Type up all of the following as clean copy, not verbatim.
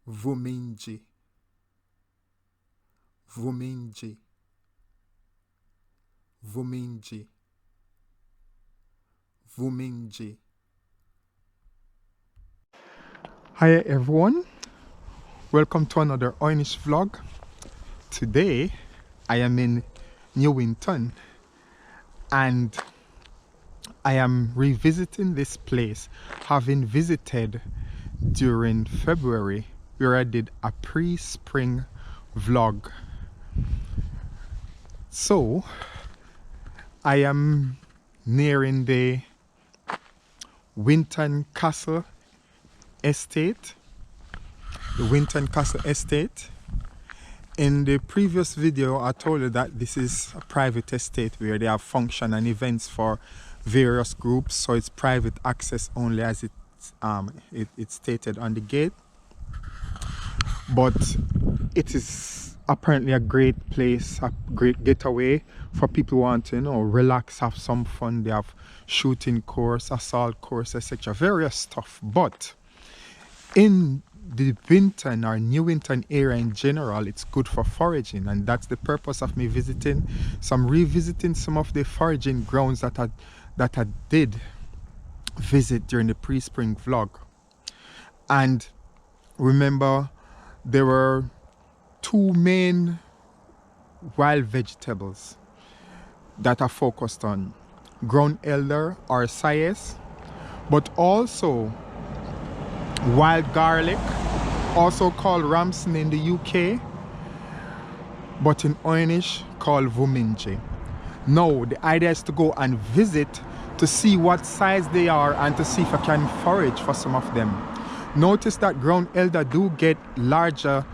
Vuminji, Vuminji, Vuminji, Vuminji. Hi everyone, welcome to another Oy'Nissh vlog. Today I am in New Winton and I am revisiting this place, having visited during February where I did a pre-spring vlog. So I am nearing the Winton Castle estate, In the previous video I told you that this is a private estate where they have function and events for various groups, so it's private access only as it's stated on the gate. But it is apparently a great place, a great getaway for people who want to, relax, have some fun. They have shooting course, assault course, etc. Various stuff. But in the Winton or New Winton area in general, it's good for foraging, and that's the purpose of me visiting. So I'm revisiting some of the foraging grounds that I did visit during the pre-spring vlog. And remember, there were two main wild vegetables that are focused on: ground elder or sias, but also wild garlic, also called ramson in the UK, but in Oy'Nissh called vuminji. Now the idea is to go and visit to see what size they are and to see if I can forage for some of them. Notice that ground elder do get larger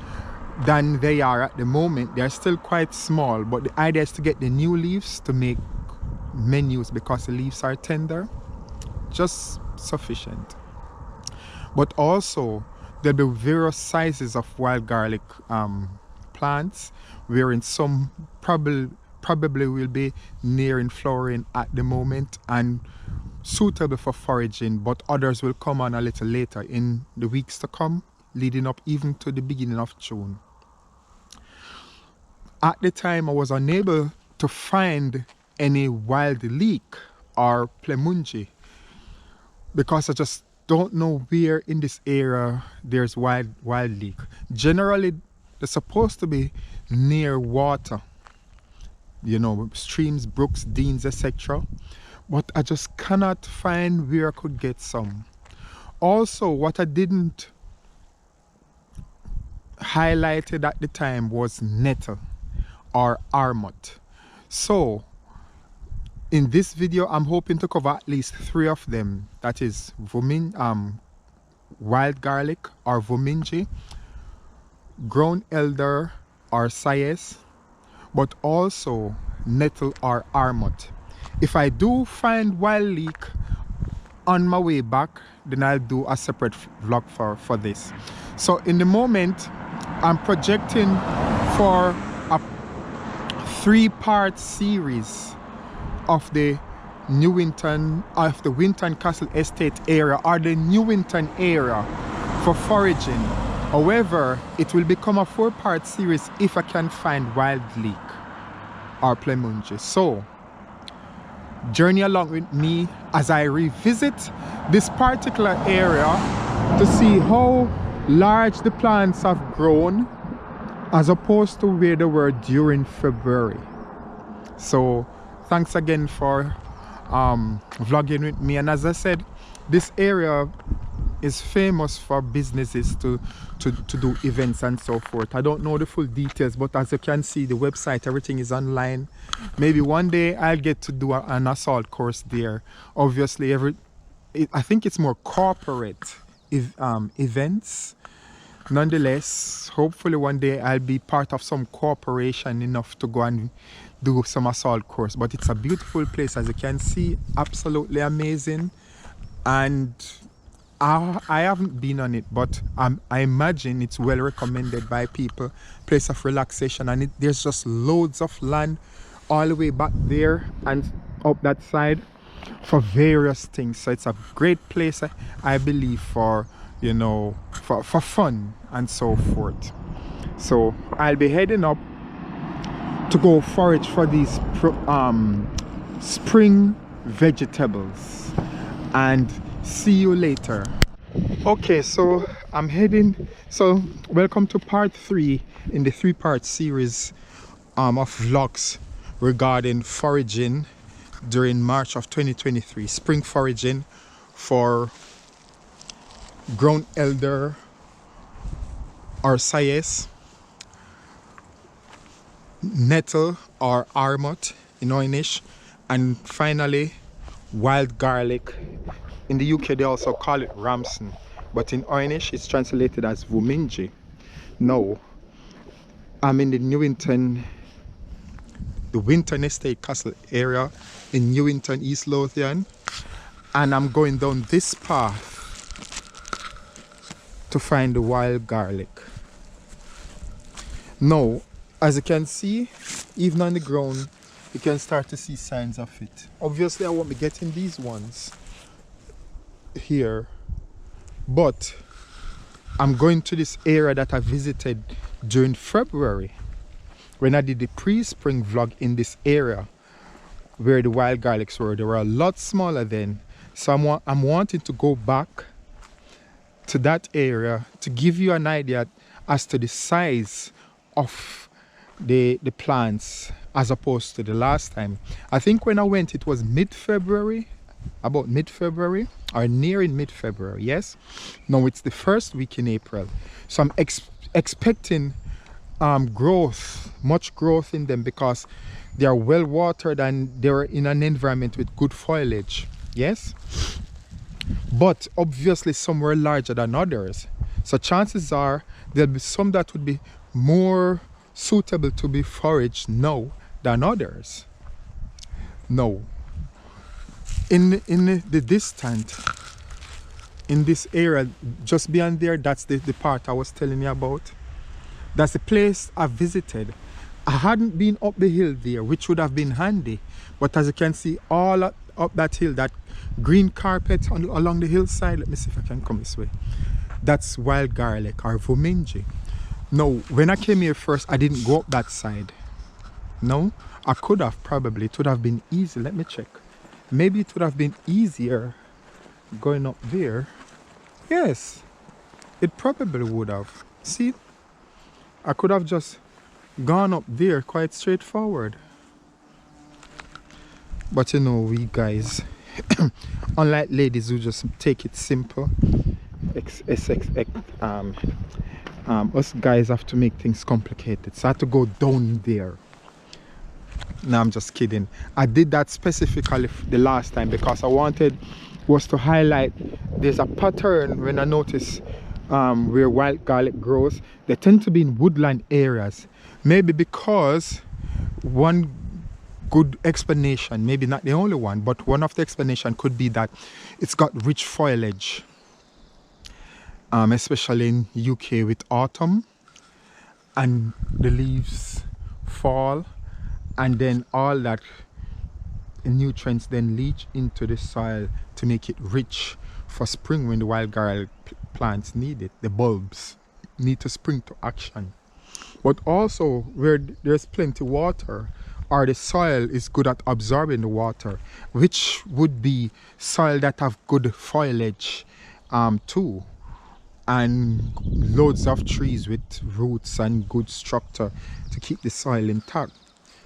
than they are at the moment. They're still quite small, but the idea is to get the new leaves to make menus because the leaves are tender, just sufficient. But also there'll be various sizes of wild garlic plants, wherein some probably will be nearing flowering at the moment and suitable for foraging, but others will come on a little later in the weeks to come, leading up even to the beginning of June. At the time I was unable to find any wild leek or plemunji because I just don't know where in this area there's wild leek. Generally they're supposed to be near water, streams, brooks, deans, etc. But I just cannot find where I could get some. Also, what I didn't highlighted at the time was nettle or armut. So in this video I'm hoping to cover at least 3 of them. That is wild garlic or vuminji, ground elder or sias, but also nettle or armut. If I do find wild leek on my way back, then I'll do a separate vlog for this. So in the moment I'm projecting for a 3-part series of the Winton Castle Estate area or the New Winton area for foraging. However, it will become a 4-part series if I can find wild leek or plemunji. So journey along with me as I revisit this particular area to see how large the plants have grown as opposed to where they were during February. So thanks again for vlogging with me. And as I said, this area is famous for businesses to do events and so forth. I don't know the full details, but as you can see, the website, everything is online. Maybe one day I'll get to do an assault course there. Obviously, I think it's more corporate events. Nonetheless, hopefully one day I'll be part of some corporation enough to go and do some assault course. But it's a beautiful place, as you can see, absolutely amazing. And I haven't been on it, but I imagine it's well recommended by people. Place of relaxation, and there's just loads of land all the way back there and up that side for various things. So it's a great place, I believe, for you know, for fun and so forth. So I'll be heading up to go forage for these spring vegetables, and see you later. Okay, so I'm heading, so welcome to part 3 in the 3-part series of vlogs regarding foraging during March of 2023. Spring foraging for ground elder or sayes, nettle or armut in Oy'Nissh, and finally wild garlic. In the UK they also call it ramson, but in Oy'Nissh it's translated as vuminji. Now I'm in the Winton Estate Castle area in Winton, East Lothian, and I'm going down this path to find the wild garlic. Now, as you can see, even on the ground, you can start to see signs of it. Obviously, I won't be getting these ones here, but I'm going to this area that I visited during February when I did the pre-spring vlog in this area where the wild garlics were. They were a lot smaller then, so I'm wanting to go back to that area to give you an idea as to the size of the plants as opposed to the last time. I think when I went it was mid-February, about mid-February or near in mid-February. Yes, now it's the first week in April, so I'm expecting much growth in them because they are well watered and they're in an environment with good foliage. Yes, but obviously some were larger than others, so chances are there'll be some that would be more suitable to be foraged now than others. No, in the distant, in this area just beyond there, that's the part I was telling you about. That's the place I visited. I hadn't been up the hill there, which would have been handy, but as you can see all up that hill, that green carpet along the hillside, let me see if I can come this way, that's wild garlic or vuminji. Now when I came here first, I didn't go up that side. No, I could have, probably it would have been easy. Let me check, maybe it would have been easier going up there. Yes, it probably would have. See, I could have just gone up there, quite straightforward. But you know, we guys, unlike ladies who just take it simple, us guys have to make things complicated. So I had to go down there. No, I'm just kidding. I did that specifically the last time because I wanted was to highlight there's a pattern when I notice where wild garlic grows. They tend to be in woodland areas. Maybe because one good explanation, maybe not the only one, but one of the explanation could be that it's got rich foliage, especially in UK with autumn, and the leaves fall, and then all that nutrients then leach into the soil to make it rich for spring when the wild garlic plants need it. The bulbs need to spring to action. But also where there's plenty water, or the soil is good at absorbing the water, which would be soil that have good foliage too, and loads of trees with roots and good structure to keep the soil intact.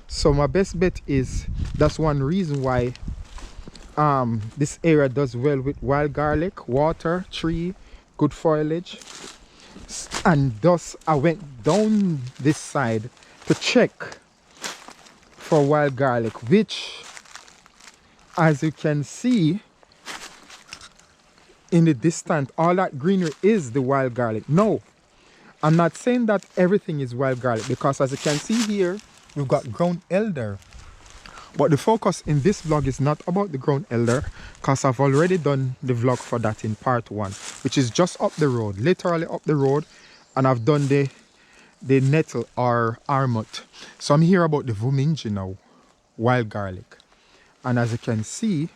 So my best bet is that's one reason why this area does well with wild garlic, water, tree, good foliage. And thus I went down this side to check for wild garlic, which, as you can see in the distance, all that greenery is the wild garlic. No, I'm not saying that everything is wild garlic, because as you can see here, we've got ground elder. But the focus in this vlog is not about the ground elder, because I've already done the vlog for that in part 1, which is just up the road, literally up the road, and I've done the nettle or armut. So I'm here about the vuminji now, wild garlic. And as you can see,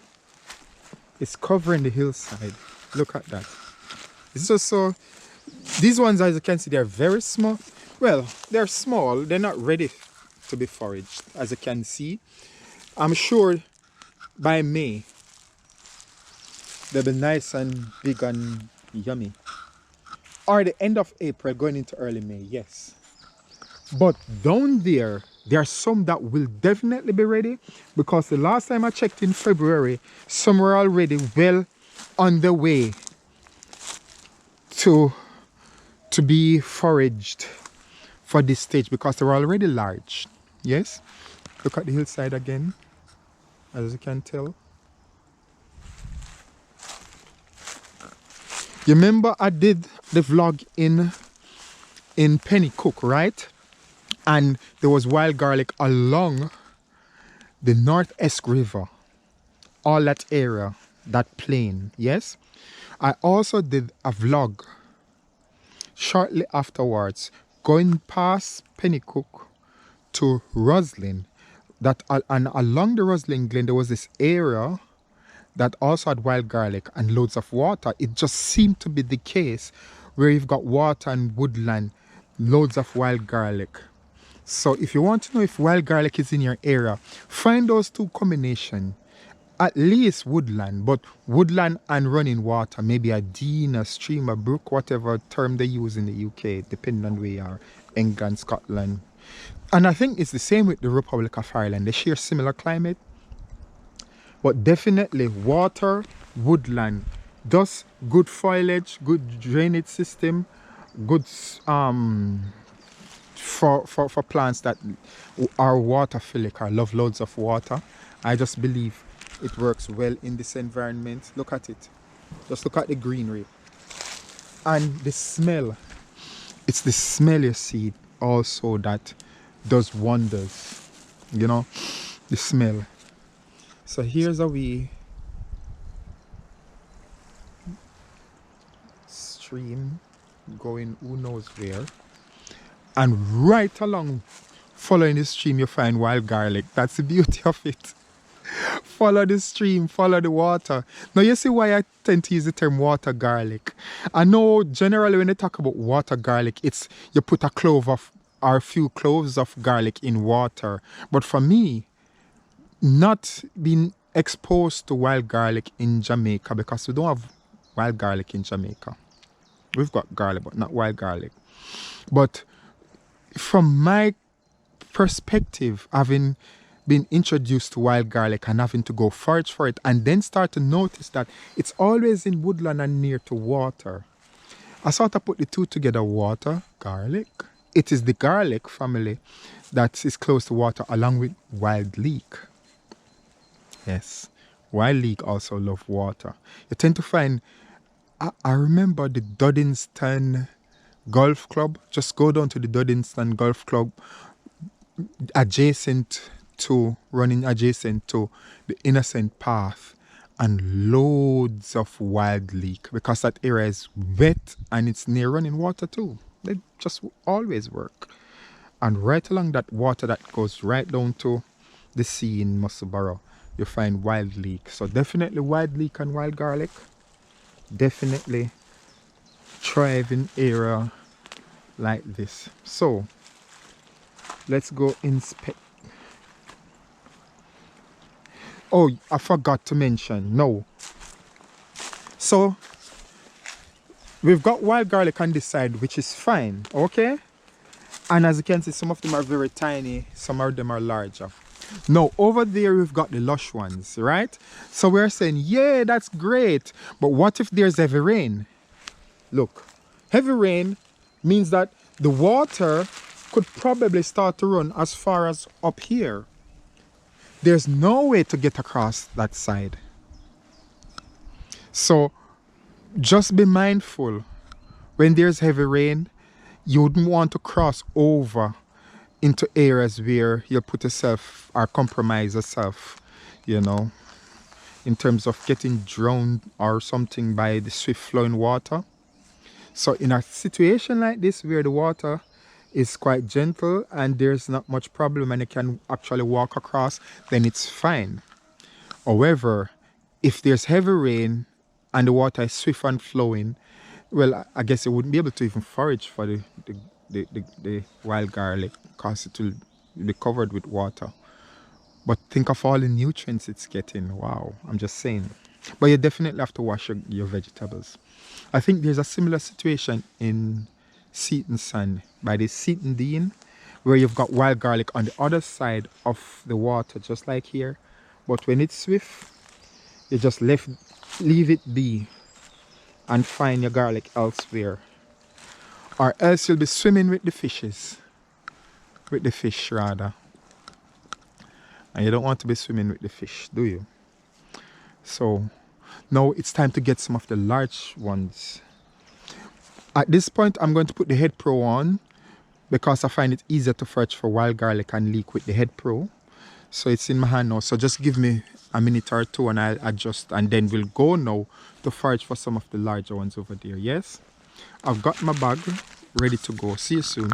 it's covering the hillside. Look at that. It's just so, these ones, as you can see, they're very small. Well, they're small, they're not ready to be foraged, as you can see. I'm sure by May they'll be nice and big and yummy. Or the end of April going into early May, yes. But down there are some that will definitely be ready, because the last time I checked in February, some were already well on the way to be foraged for this stage, because they were already large. Yes? Look at the hillside again, as you can tell. You remember I did the vlog in Pennycook, right? And there was wild garlic along the North Esk River, all that area, that plain, yes? I also did a vlog shortly afterwards, going past Pennycook to Roslyn, and along the Roslyn Glen there was this area that also had wild garlic and loads of water. It just seemed to be the case where you've got water and woodland, loads of wild garlic. So if you want to know if wild garlic is in your area, find those two combinations. At least woodland, but woodland and running water, maybe a dean, a stream, a brook, whatever term they use in the UK, depending on where you are, England, Scotland. And I think it's the same with the Republic of Ireland. They share similar climate. But definitely water, woodland, thus good foliage, good drainage system, good for plants that are waterphilic or love loads of water. I just believe it works well in this environment. Look at it. Just look at the greenery. And the smell. It's the smell you see also that does wonders. You know, the smell. So here's a wee stream going who knows where. And right along following the stream you find wild garlic. That's the beauty of it. Follow the stream, follow the water. Now you see why I tend to use the term water garlic. I know generally when they talk about water garlic, it's you put a clove of or a few cloves of garlic in water. But for me, not being exposed to wild garlic in Jamaica, because we don't have wild garlic in Jamaica. We've got garlic, but not wild garlic. But from my perspective, having been introduced to wild garlic and having to go forage for it, and then start to notice that it's always in woodland and near to water, I sort of put the two together, water, garlic. It is the garlic family that is close to water, along with wild leek. Yes, wild leek also love water. You tend to find, I remember the Duddingston Golf Club. Just go down to the Duddingston Golf Club, running adjacent to the Innocent Path, and loads of wild leek, because that area is wet and it's near running water too. They just always work. And right along that water that goes right down to the sea in Musselburgh, you find wild leek. So definitely wild leek and wild garlic, definitely thriving area like this. So let's go inspect. Oh, I forgot to mention. No. So we've got wild garlic on this side, which is fine, okay? And as you can see, some of them are very tiny, some of them are larger. Now, over there, we've got the lush ones, right? So we're saying, yeah, that's great. But what if there's heavy rain? Look, heavy rain means that the water could probably start to run as far as up here. There's no way to get across that side. So just be mindful when there's heavy rain. You wouldn't want to cross over into areas where you'll put yourself or compromise yourself, you know, in terms of getting drowned or something by the swift flowing water. So in a situation like this where the water is quite gentle and there's not much problem and you can actually walk across, then it's fine. However, if there's heavy rain and the water is swift and flowing, Well, I guess you wouldn't be able to even forage for the wild garlic because it will be covered with water. But think of all the nutrients it's getting. Wow, I'm just saying. But you definitely have to wash your vegetables. I think there's a similar situation in Seaton Sand by the Seaton Dean, where you've got wild garlic on the other side of the water, just like here. But when it's swift, you just leave it be and find your garlic elsewhere. Or else you'll be swimming with the fishes. With the fish rather. And you don't want to be swimming with the fish, do you? So now it's time to get some of the large ones. At this point, I'm going to put the Head Pro on because I find it easier to forage for wild garlic and leek with the Head Pro. So it's in my hand now. So just give me a minute or two and I'll adjust, and then we'll go now to forage for some of the larger ones over there. Yes, I've got my bag ready to go. See you soon.